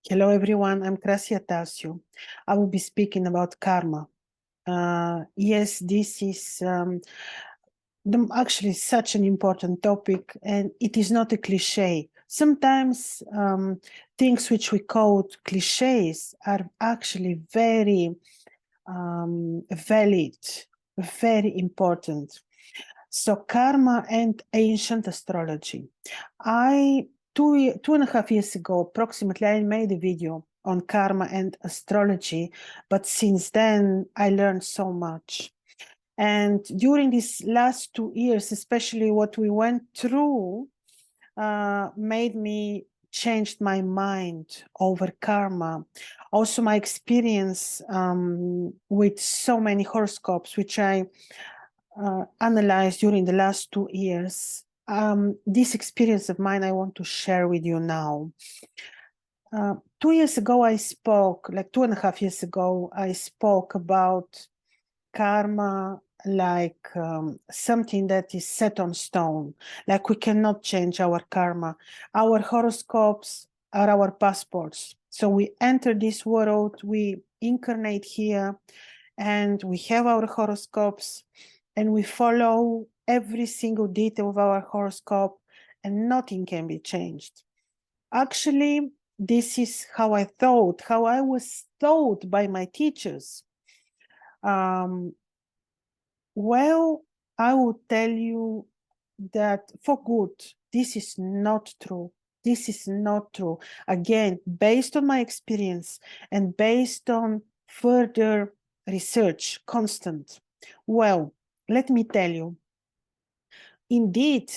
Hello, everyone. I'm Krasi Attasio. I will be speaking about karma. Yes, this is actually such an important topic, and it is not a cliche. Sometimes things which we call cliches are actually very valid, very important. So karma and ancient astrology. Two and a half years ago, approximately, I made a video on karma and astrology, but since then I learned so much. And during these last 2 years, especially what we went through, made me changed my mind over karma. Also, my experience with so many horoscopes, which I analyzed during the last 2 years. This experience of mine I want to share with you now. 2 years ago, I spoke, like 2.5 years ago, I spoke about karma like something that is set on stone, like we cannot change our karma. Our horoscopes are our passports. So we enter this world, we incarnate here, and we have our horoscopes, and we follow every single detail of our horoscope, and nothing can be changed. Actually, this is how I thought, how I was taught by my teachers. Well, I will tell you that for good, this is not true. This is not true. Again, based on my experience and based on further research, constant. Well, let me tell you, indeed,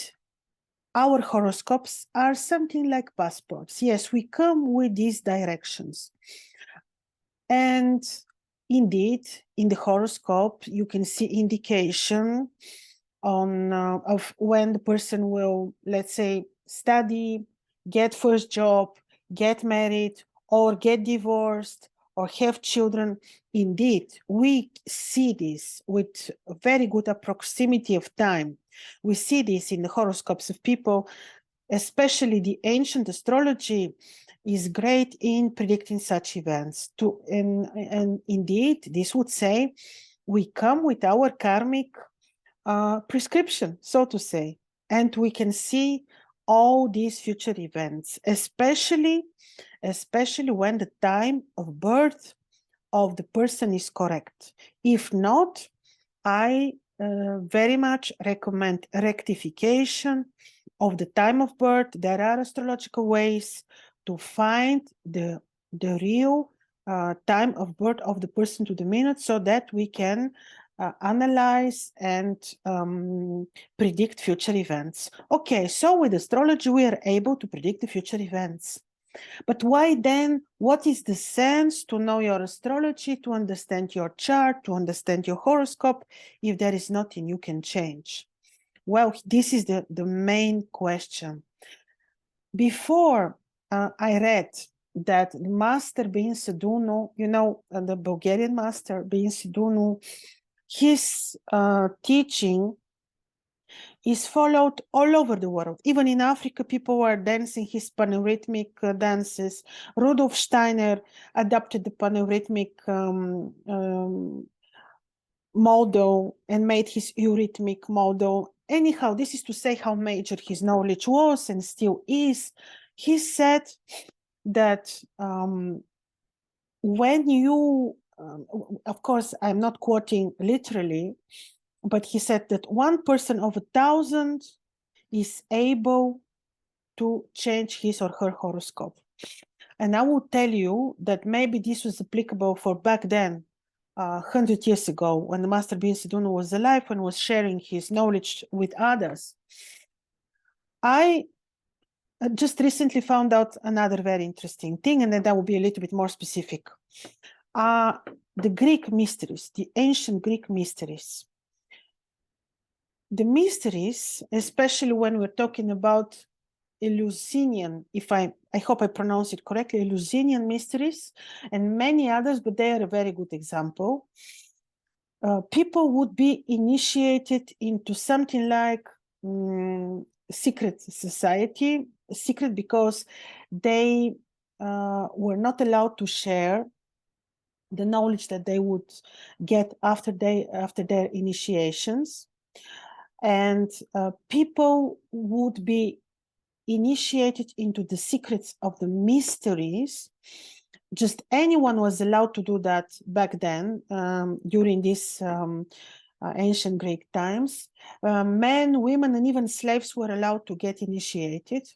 our horoscopes are something like passports. Yes, we come with these directions. And indeed, in the horoscope, you can see indication on of when the person will, let's say, study, get first job, get married, or get divorced, or have children. Indeed, we see this with a very good proximity of time. We see this in the horoscopes of people, especially the ancient astrology is great in predicting such events. And indeed, this would say we come with our karmic prescription, so to say, and we can see all these future events, especially when the time of birth of the person is correct. If not, I very much recommend rectification of the time of birth. There are astrological ways to find the real time of birth of the person to the minute, so that we can analyze and predict future events. Okay, so with astrology, we are able to predict the future events. But why then? What is the sense to know your astrology, to understand your chart, to understand your horoscope, if there is nothing you can change? Well, this is the main question. Before I read that the master Bin Sedunu, the Bulgarian master Bin Sedunu, his teaching is followed all over the world. Even in Africa, people were dancing his panrhythmic dances. Rudolf Steiner adopted the panrhythmic model and made his eurythmic model. Anyhow, this is to say how major his knowledge was and still is. He said that when you, of course, I'm not quoting literally, but he said that 1 person of 1,000 is able to change his or her horoscope. And I will tell you that maybe this was applicable for back then, 100 years ago, when the Master Bin Sedunu was alive and was sharing his knowledge with others. I just recently found out another very interesting thing, and then that will be a little bit more specific. The Greek mysteries, the ancient Greek mysteries. The mysteries, especially when we're talking about Eleusinian, I hope I pronounce it correctly, Eleusinian mysteries, and many others, but they are a very good example. People would be initiated into something like secret society, secret because they were not allowed to share the knowledge that they would get after their initiations, and people would be initiated into the secrets of the mysteries. Just anyone was allowed to do that back then, during these ancient Greek times. Men, women, and even slaves were allowed to get initiated.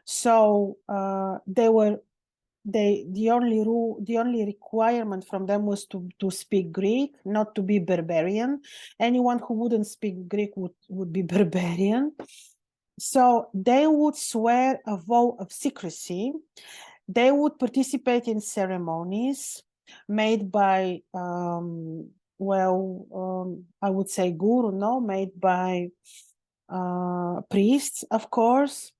So the only requirement from them was to speak Greek, not to be barbarian. Anyone who wouldn't speak Greek would be barbarian. So they would swear a vow of secrecy. They would participate in ceremonies made by, I would say guru, no, made by priests, of course.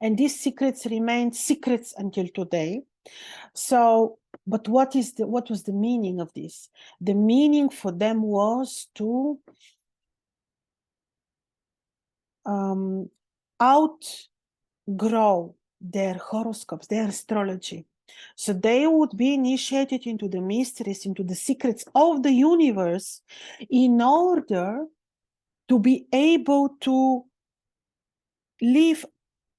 And these secrets remained secrets until today. So, but what was the meaning of this? The meaning for them was to outgrow their horoscopes, their astrology. So they would be initiated into the mysteries, into the secrets of the universe, in order to be able to live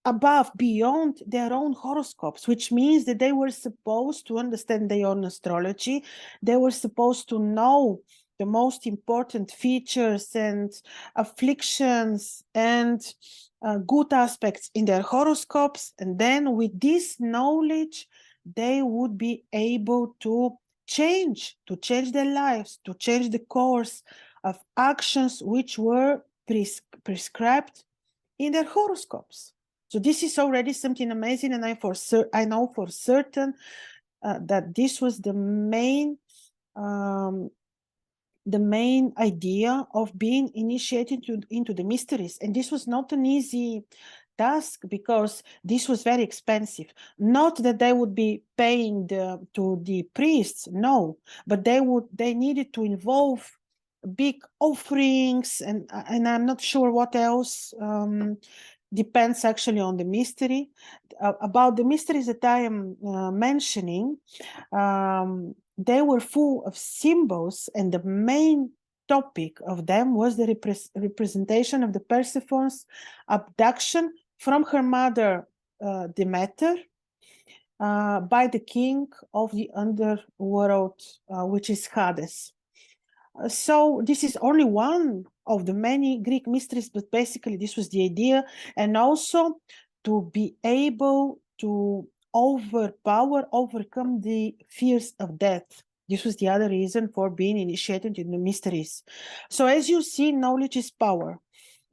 above, beyond their own horoscopes, which means that they were supposed to understand their own astrology. They were supposed to know the most important features and afflictions and good aspects in their horoscopes. And then with this knowledge, they would be able to change their lives, to change the course of actions which were prescribed in their horoscopes. So this is already something amazing, and I know for certain that this was the main idea of being initiated into the mysteries. And this was not an easy task, because this was very expensive. Not that they would be paying to the priests, no, but they needed to involve big offerings, and I'm not sure what else. Depends actually on the mystery. About the mysteries that I am mentioning, they were full of symbols, and the main topic of them was the representation of the Persephone's abduction from her mother Demeter by the king of the underworld, which is Hades. So this is only one of the many Greek mysteries, but basically this was the idea, and also to be able to overcome the fears of death. This was the other reason for being initiated in the mysteries. So as you see, knowledge is power.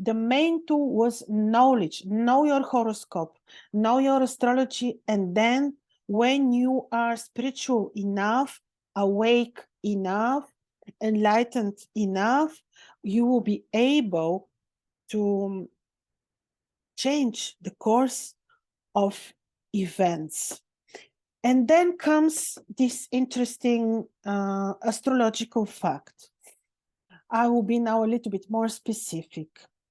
The main tool was knowledge. Know your horoscope, know your astrology, and then when you are spiritual enough, awake enough, enlightened enough, you will be able to change the course of events. And then comes this interesting astrological fact. I will be now a little bit more specific.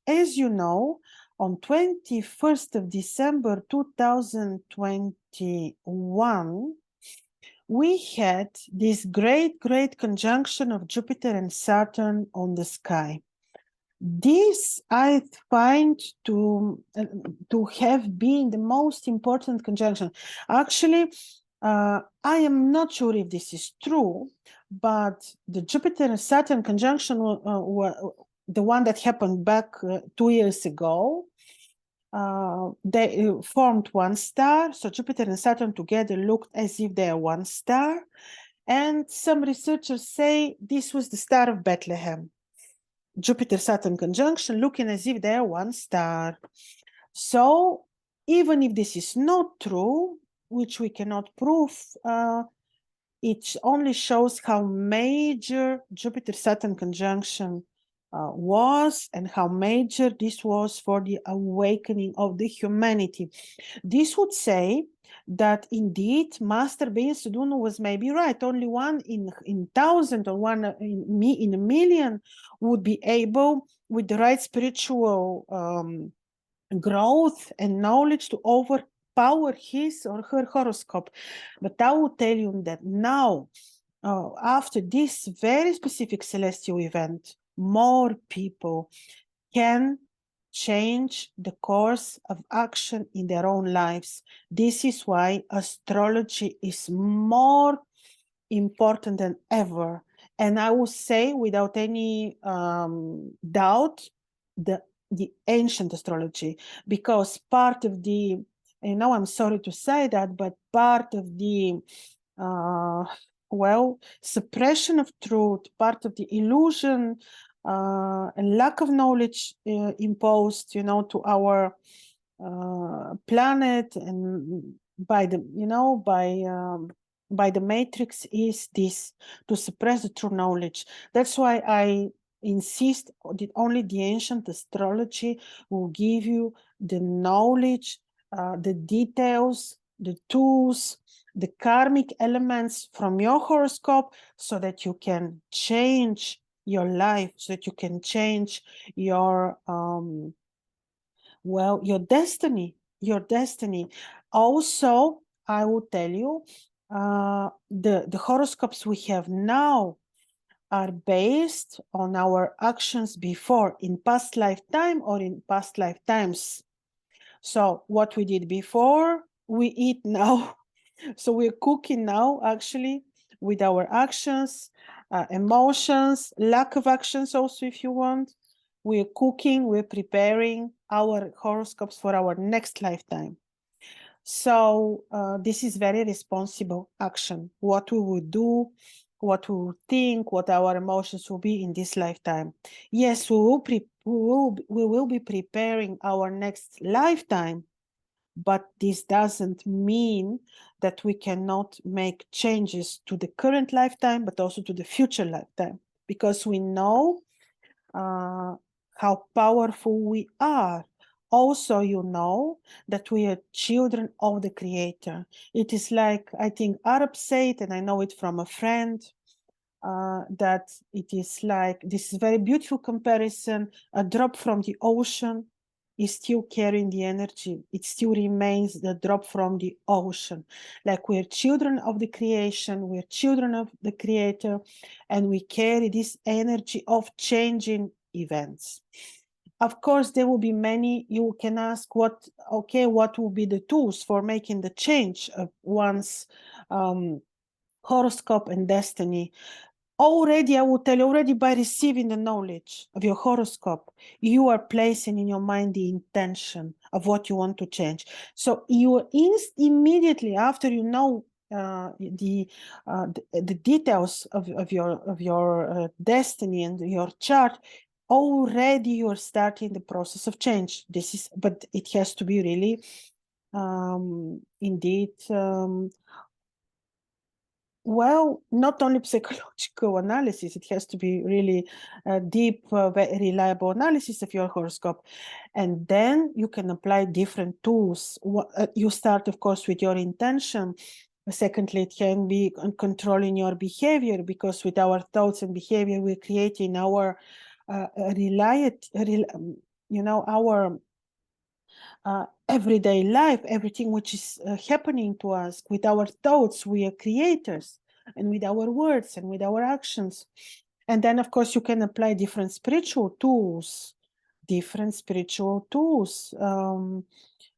As you know, on 21st of December 2021, we had this great conjunction of Jupiter and Saturn on the sky. This I find to have been the most important conjunction. Actually, I am not sure if this is true, but the Jupiter and Saturn conjunction, the one that happened back 2 years ago, they formed one star. So Jupiter and Saturn together looked as if they are one star. And some researchers say this was the Star of Bethlehem. Jupiter-Saturn conjunction looking as if they are one star. So even if this is not true, which we cannot prove, it only shows how major Jupiter-Saturn conjunction was, and how major this was for the awakening of the humanity. This would say that indeed Master Bein Sudunu was maybe right. Only one in 1,000 or one in a million would be able, with the right spiritual growth and knowledge, to power his or her horoscope. But I will tell you that now, after this very specific celestial event, more people can change the course of action in their own lives. This is why astrology is more important than ever. And I will say, without any doubt, the ancient astrology, because part of the, I'm sorry to say that, but part of the suppression of truth, part of the illusion and lack of knowledge imposed, to our planet and by the, by the matrix is this, to suppress the true knowledge. That's why I insist that only the ancient astrology will give you the knowledge, the details, the tools, the karmic elements from your horoscope, so that you can change your life, so that you can change your your destiny. Also, I will tell you, the horoscopes we have now are based on our actions before, in past lifetime or in past lifetimes. So what we did before, we eat now. So we're cooking now, actually, with our actions, emotions, lack of actions also, if you want. We're cooking, we're preparing our horoscopes for our next lifetime. So this is very responsible action. What we will do, what we will think, what our emotions will be in this lifetime. Yes, we will be preparing our next lifetime, but this doesn't mean that we cannot make changes to the current lifetime, but also to the future lifetime, because we know how powerful we are. Also, you know that we are children of the Creator. It is like, I think Arabs say it, and I know it from a friend, that it is like, this is a very beautiful comparison, a drop from the ocean is still carrying the energy. It still remains the drop from the ocean. Like, we're children of the creation, we're children of the Creator, and we carry this energy of changing events. Of course, there will be many, you can ask what will be the tools for making the change of one's horoscope and destiny. Already, I will tell you, already by receiving the knowledge of your horoscope, you are placing in your mind the intention of what you want to change. So you immediately after you know the details of your destiny and your chart, already you are starting the process of change. But it has to be really indeed not only psychological analysis, it has to be really deep, very reliable analysis of your horoscope. And then you can apply different tools. You start, of course, with your intention. Secondly, it can be controlling your behavior, because with our thoughts and behavior, we're creating our our everyday life, everything which is happening to us. With our thoughts, we are creators, and with our words and with our actions. And then, of course, you can apply different spiritual tools,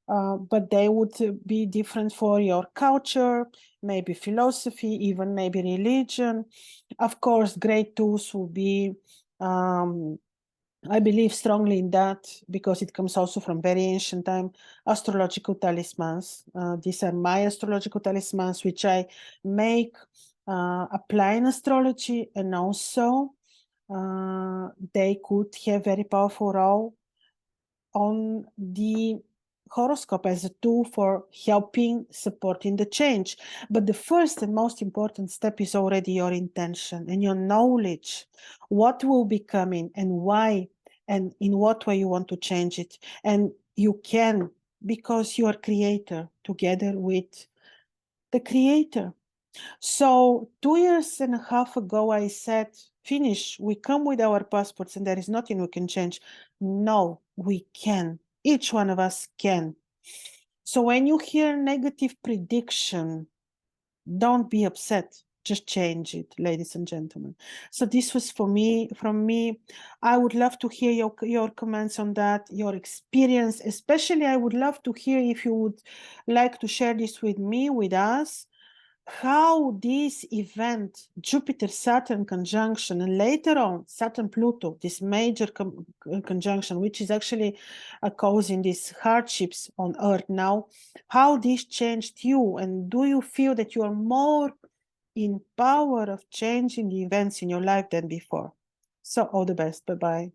but they would be different for your culture, maybe philosophy, even maybe religion. Of course, great tools will be I believe strongly in that, because it comes also from very ancient time, astrological talismans. These are my astrological talismans, which I make apply in astrology, and also they could have very powerful role on the horoscope as a tool for helping, supporting the change. But the first and most important step is already your intention and your knowledge. What will be coming and why, and in what way you want to change it. And you can, because you are creator together with the Creator. So 2.5 years ago, I said, finish, we come with our passports and there is nothing we can change. No, we can. Each one of us can. So when you hear negative prediction, don't be upset. Just change it, ladies and gentlemen. So this was from me. I would love to hear your comments on that, your experience. Especially, I would love to hear if you would like to share this with me, with us, how this event, Jupiter-Saturn conjunction, and later on Saturn-Pluto, this major conjunction, which is actually causing these hardships on Earth now, how this changed you, and do you feel that you are more in power of changing the events in your life than before? So all the best. Bye-bye.